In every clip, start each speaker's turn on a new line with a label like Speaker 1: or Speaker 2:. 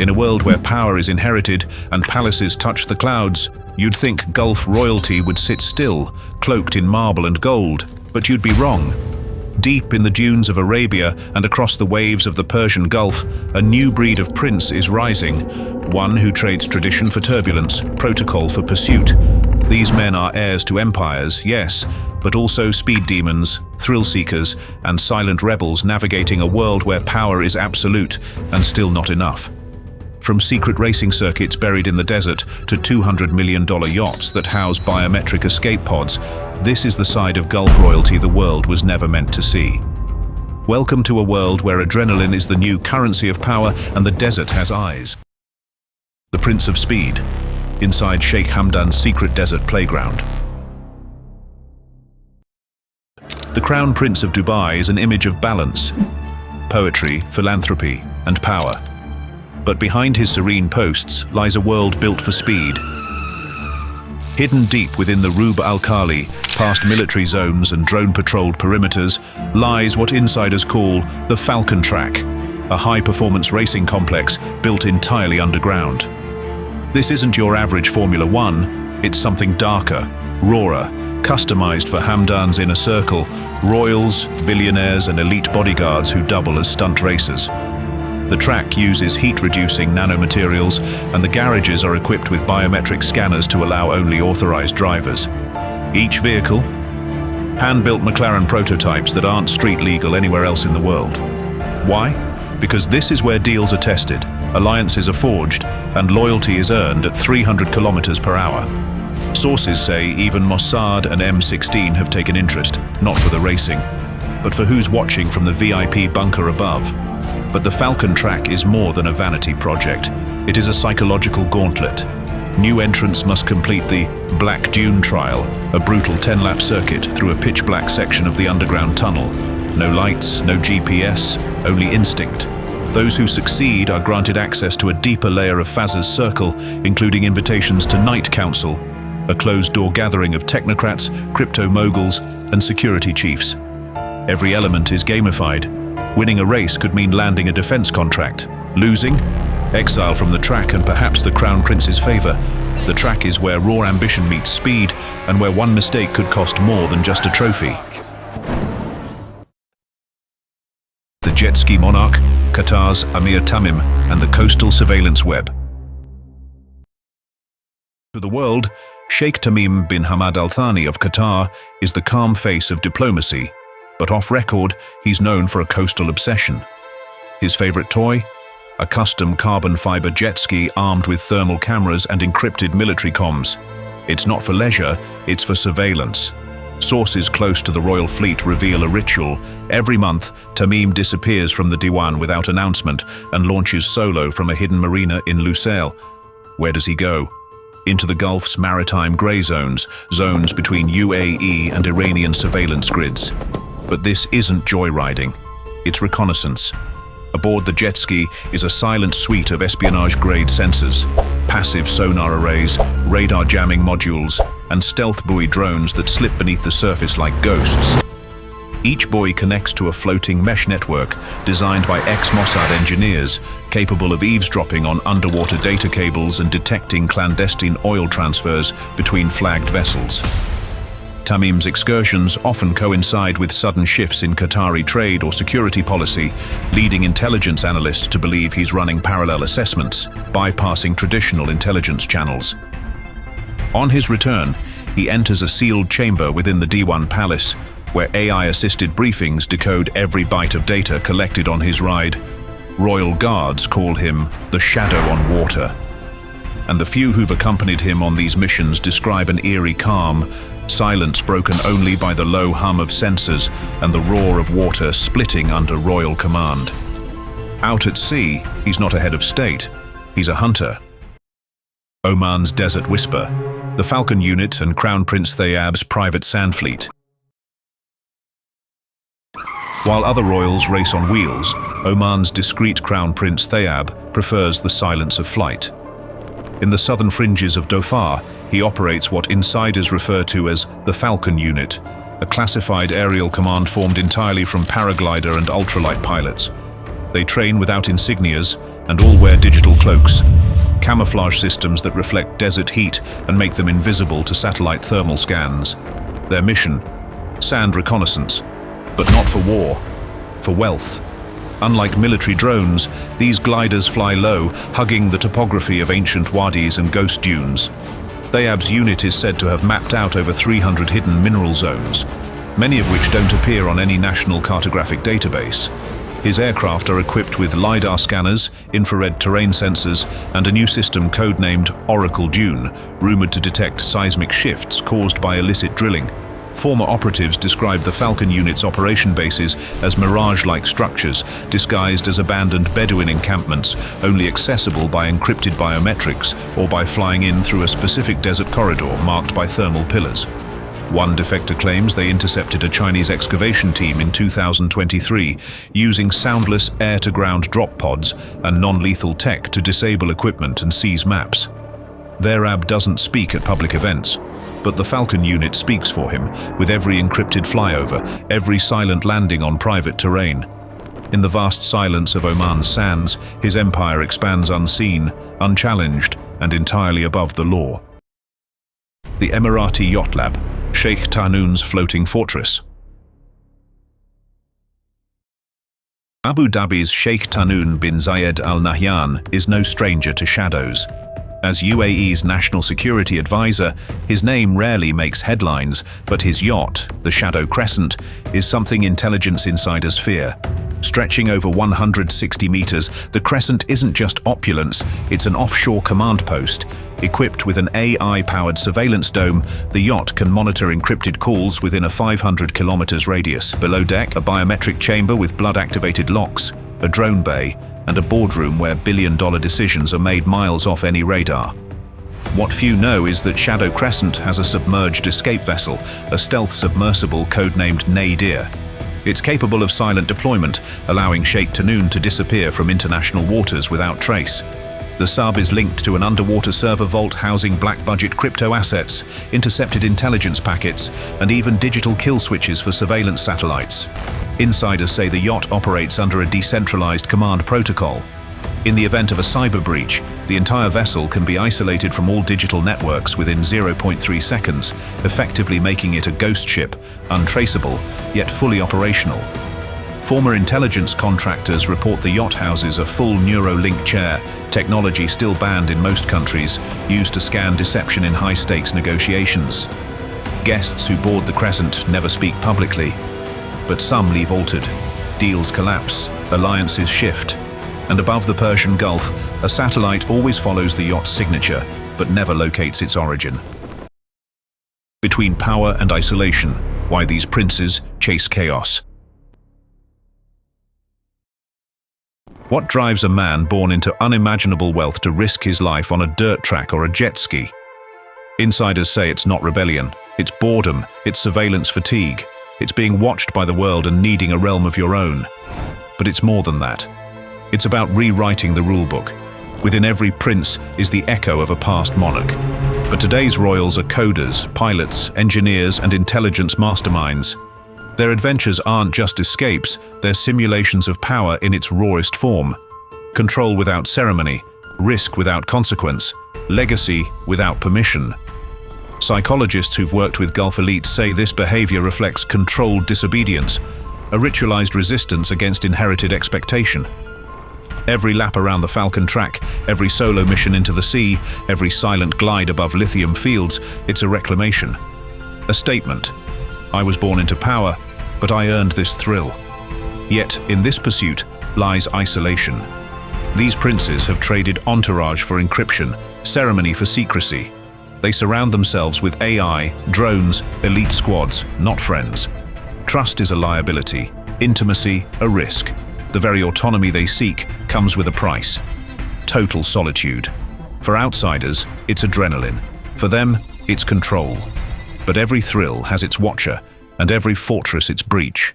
Speaker 1: In a world where power is inherited and palaces touch the clouds, you'd think Gulf royalty would sit still, cloaked in marble and gold, but you'd be wrong. Deep in the dunes of Arabia and across the waves of the Persian Gulf, a new breed of prince is rising, one who trades tradition for turbulence, protocol for pursuit. These men are heirs to empires, yes, but also speed demons, thrill seekers, and silent rebels navigating a world where power is absolute and still not enough. From secret racing circuits buried in the desert to $200 million yachts that house biometric escape pods, this is the side of Gulf royalty the world was never meant to see. Welcome to a world where adrenaline is the new currency of power and the desert has eyes. The Prince of Speed, inside Sheikh Hamdan's secret desert playground. The Crown Prince of Dubai is an image of balance, poetry, philanthropy, and power. But behind his serene posts lies a world built for speed. Hidden deep within the Rub Al Khali, past military zones and drone-patrolled perimeters, lies what insiders call the Falcon Track, a high-performance racing complex built entirely underground. This isn't your average Formula One, it's something darker, rawer, customized for Hamdan's inner circle, royals, billionaires and elite bodyguards who double as stunt racers. The track uses heat-reducing nanomaterials, and the garages are equipped with biometric scanners to allow only authorized drivers. Each vehicle, hand-built McLaren prototypes that aren't street legal anywhere else in the world. Why? Because this is where deals are tested, alliances are forged, and loyalty is earned at 300 kilometers per hour. Sources say even Mossad and M16 have taken interest, not for the racing, but for who's watching from the VIP bunker above. But the Falcon Track is more than a vanity project. It is a psychological gauntlet. New entrants must complete the Black Dune Trial, a brutal 10-lap circuit through a pitch-black section of the underground tunnel. No lights, no GPS, only instinct. Those who succeed are granted access to a deeper layer of Faz's circle, including invitations to Night Council, a closed-door gathering of technocrats, crypto moguls, and security chiefs. Every element is gamified. Winning a race could mean landing a defense contract. Losing? Exile from the track and perhaps the Crown Prince's favor. The track is where raw ambition meets speed, and where one mistake could cost more than just a trophy. The jet ski monarch, Qatar's Amir Tamim, and the coastal surveillance web. To the world, Sheikh Tamim bin Hamad Al Thani of Qatar is the calm face of diplomacy, but off-record, he's known for a coastal obsession. His favorite toy? A custom carbon fiber jet ski armed with thermal cameras and encrypted military comms. It's not for leisure, it's for surveillance. Sources close to the royal fleet reveal a ritual. Every month, Tamim disappears from the Diwan without announcement and launches solo from a hidden marina in Lusail. Where does he go? Into the Gulf's maritime grey zones, zones between UAE and Iranian surveillance grids. But this isn't joyriding, it's reconnaissance. Aboard the jet ski is a silent suite of espionage-grade sensors, passive sonar arrays, radar jamming modules, and stealth buoy drones that slip beneath the surface like ghosts. Each buoy connects to a floating mesh network designed by ex-Mossad engineers, capable of eavesdropping on underwater data cables and detecting clandestine oil transfers between flagged vessels. Tamim's excursions often coincide with sudden shifts in Qatari trade or security policy, leading intelligence analysts to believe he's running parallel assessments, bypassing traditional intelligence channels. On his return, he enters a sealed chamber within the Diwan Palace, where AI-assisted briefings decode every byte of data collected on his ride. Royal guards call him the Shadow on Water. And the few who've accompanied him on these missions describe an eerie calm, silence broken only by the low hum of sensors and the roar of water splitting under royal command. Out at sea, he's not a head of state, he's a hunter. Oman's Desert Whisper, the Falcon Unit and Crown Prince Thayab's private sand fleet. While other royals race on wheels, Oman's discreet Crown Prince Thayab prefers the silence of flight. In the southern fringes of Dhofar, he operates what insiders refer to as the Falcon Unit, a classified aerial command formed entirely from paraglider and ultralight pilots. They train without insignias, and all wear digital cloaks, camouflage systems that reflect desert heat and make them invisible to satellite thermal scans. Their mission? Sand reconnaissance, but not for war, for wealth. Unlike military drones, these gliders fly low, hugging the topography of ancient wadis and ghost dunes. Thayab's unit is said to have mapped out over 300 hidden mineral zones, many of which don't appear on any national cartographic database. His aircraft are equipped with LiDAR scanners, infrared terrain sensors, and a new system codenamed Oracle Dune, rumored to detect seismic shifts caused by illicit drilling. Former operatives described the Falcon unit's operation bases as mirage-like structures, disguised as abandoned Bedouin encampments, only accessible by encrypted biometrics or by flying in through a specific desert corridor marked by thermal pillars. One defector claims they intercepted a Chinese excavation team in 2023, using soundless air-to-ground drop pods and non-lethal tech to disable equipment and seize maps. Thayab doesn't speak at public events, but the Falcon unit speaks for him, with every encrypted flyover, every silent landing on private terrain. In the vast silence of Oman's sands, his empire expands unseen, unchallenged, and entirely above the law. The Emirati Yacht Lab, Sheikh Tahnoon's floating fortress. Abu Dhabi's Sheikh Tahnoon bin Zayed Al Nahyan is no stranger to shadows. As UAE's national security advisor, his name rarely makes headlines, but his yacht, the Shadow Crescent, is something intelligence insiders fear. Stretching over 160 meters, the Crescent isn't just opulence, it's an offshore command post. Equipped with an AI-powered surveillance dome, the yacht can monitor encrypted calls within a 500 kilometers radius. Below deck, a biometric chamber with blood-activated locks, a drone bay, and a boardroom where billion-dollar decisions are made miles off any radar. What few know is that Shadow Crescent has a submerged escape vessel, a stealth submersible codenamed Nadir. It's capable of silent deployment, allowing Sheikh Tahnoon to disappear from international waters without trace. The sub is linked to an underwater server vault housing black-budget crypto assets, intercepted intelligence packets, and even digital kill switches for surveillance satellites. Insiders say the yacht operates under a decentralized command protocol. In the event of a cyber breach, the entire vessel can be isolated from all digital networks within 0.3 seconds, effectively making it a ghost ship, untraceable, yet fully operational. Former intelligence contractors report the yacht houses a full Neuralink chair, technology still banned in most countries, used to scan deception in high-stakes negotiations. Guests who board the Crescent never speak publicly, but some leave altered. Deals collapse, alliances shift, and above the Persian Gulf, a satellite always follows the yacht's signature, but never locates its origin. Between power and isolation, why these princes chase chaos. What drives a man born into unimaginable wealth to risk his life on a dirt track or a jet ski? Insiders say it's not rebellion, it's boredom, it's surveillance fatigue, it's being watched by the world and needing a realm of your own. But it's more than that. It's about rewriting the rulebook. Within every prince is the echo of a past monarch. But today's royals are coders, pilots, engineers, and intelligence masterminds. Their adventures aren't just escapes, they're simulations of power in its rawest form. Control without ceremony, risk without consequence, legacy without permission. Psychologists who've worked with Gulf elites say this behavior reflects controlled disobedience, a ritualized resistance against inherited expectation. Every lap around the Falcon track, every solo mission into the sea, every silent glide above lithium fields, it's a reclamation. A statement. I was born into power, but I earned this thrill. Yet, in this pursuit lies isolation. These princes have traded entourage for encryption, ceremony for secrecy. They surround themselves with AI, drones, elite squads, not friends. Trust is a liability, intimacy a risk. The very autonomy they seek comes with a price. Total solitude. For outsiders, it's adrenaline. For them, it's control. But every thrill has its watcher, and every fortress its breach.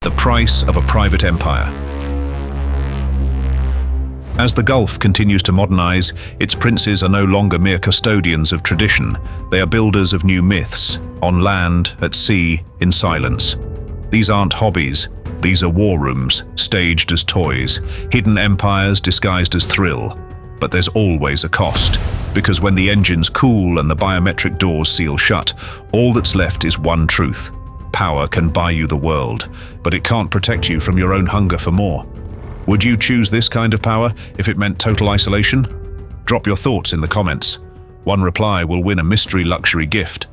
Speaker 1: The price of a private empire. As the Gulf continues to modernize, its princes are no longer mere custodians of tradition. They are builders of new myths, on land, at sea, in silence. These aren't hobbies, These are war rooms, staged as toys, hidden empires disguised as thrill. But there's always a cost, because when the engines cool and the biometric doors seal shut, all that's left is one truth. Power can buy you the world, but it can't protect you from your own hunger for more. Would you choose this kind of power if it meant total isolation? Drop your thoughts in the comments. One reply will win a mystery luxury gift.